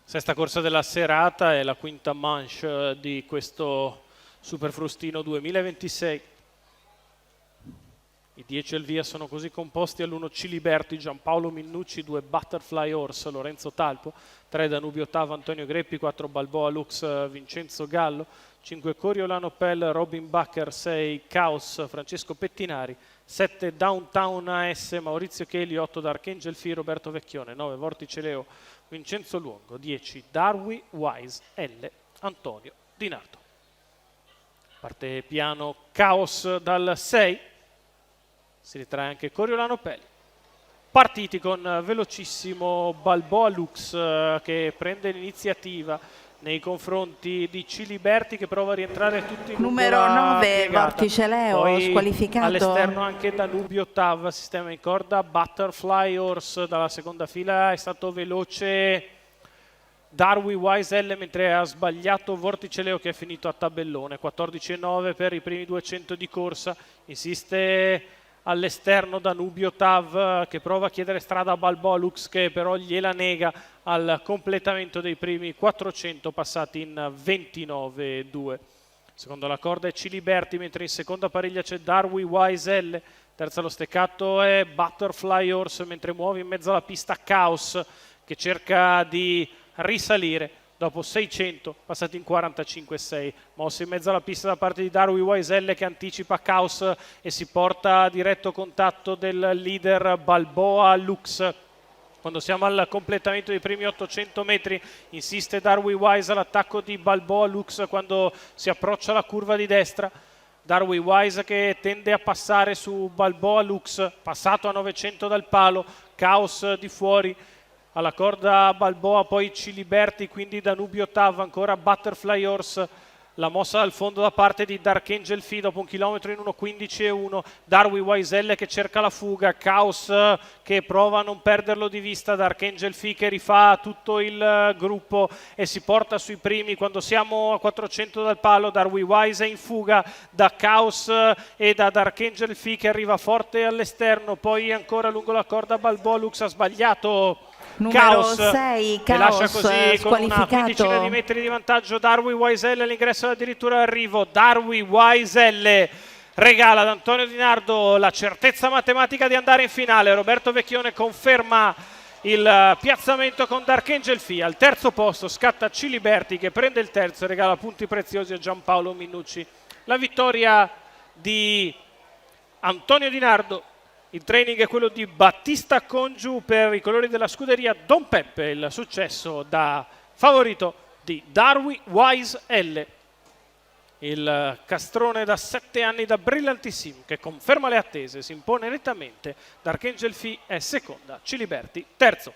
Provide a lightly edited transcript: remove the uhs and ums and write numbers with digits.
Sesta corsa della serata è la quinta manche di questo Superfrustino 2026. I 10 al via sono così composti: all'1 Ciliberti, Giampaolo Minnucci, 2 Butterfly Horse, Lorenzo Talpo, 3 Danubio Ottava, Antonio Greppi, 4 Balboa Lux, Vincenzo Gallo, 5 Coriolano Pell, Robin Bacher, 6 Caos, Francesco Pettinari, 7 Downtown AS, Maurizio Cheli, 8 Dark Angel Fi, Roberto Vecchione, 9 Vortice Leo, Vincenzo Luongo, 10 Darwi Wise L, Antonio Di Nardo. Parte piano Caos dal 6, si ritrae anche Coriolano Pell. Partiti con velocissimo Balboa Lux che prende l'iniziativa nei confronti di Ciliberti, che prova a rientrare tutti in numero 9 Vortice Leo, poi squalificato. All'esterno anche Danubio Ottava, sistema in corda Butterfly Horse. Dalla seconda fila è stato veloce Darwi Wise L, mentre ha sbagliato Vortice Leo, che è finito a tabellone. 14,9 per i primi 200 di corsa. Insiste all'esterno Danubio Tav, che prova a chiedere strada a Balboa Lux, che però gliela nega al completamento dei primi 400 passati in 29,2. Secondo la corda è Ciliberti, mentre in seconda pariglia c'è Darwi Wise L. Terza allo steccato è Butterfly Horse, mentre muove in mezzo alla pista Caos, che cerca di risalire dopo 600 passati in 45,6. Mosso in mezzo alla pista da parte di Darwi Wise L, che anticipa Caos e si porta a diretto contatto del leader Balboa Lux. Quando siamo al completamento dei primi 800 metri insiste Darwi Wise all'attacco di Balboa Lux quando si approccia alla curva di destra. Darwi Wise che tende a passare su Balboa Lux, passato a 900 dal palo, Caos di fuori. Alla corda Balboa, poi Ciliberti, quindi Danubio Ottava, ancora Butterfly Horse. La mossa dal fondo da parte di Dark Angel Fi dopo un chilometro in 1,15,1. Darwi Wise L che cerca la fuga, Caos che prova a non perderlo di vista, Dark Angel Fi che rifà tutto il gruppo e si porta sui primi. Quando siamo a 400 dal palo, Darwi Wise è in fuga da Caos e da Dark Angel Fi, che arriva forte all'esterno. Poi ancora lungo la corda Balboa Lux ha sbagliato numero Caos, 6 che lascia Caos, così con una quindicina di squalificato. metri di vantaggio Darwi Wise L. L'ingresso addirittura arrivo. Darwi Wise L regala ad Antonio Di Nardo la certezza matematica di andare in finale. Roberto Vecchione conferma il piazzamento con Dark Angel Fi. Al terzo posto scatta Ciliberti, che prende il terzo e regala punti preziosi a Giampaolo Minnucci. La vittoria di Antonio Di Nardo. Il training è quello di Battista Congiu per i colori della scuderia Don Peppe. Il successo da favorito di Darwi Wise L. Il castrone da 7 anni da Brillantissimo, che conferma le attese, si impone nettamente. Dark Angel Fi è seconda, Ciliberti terzo.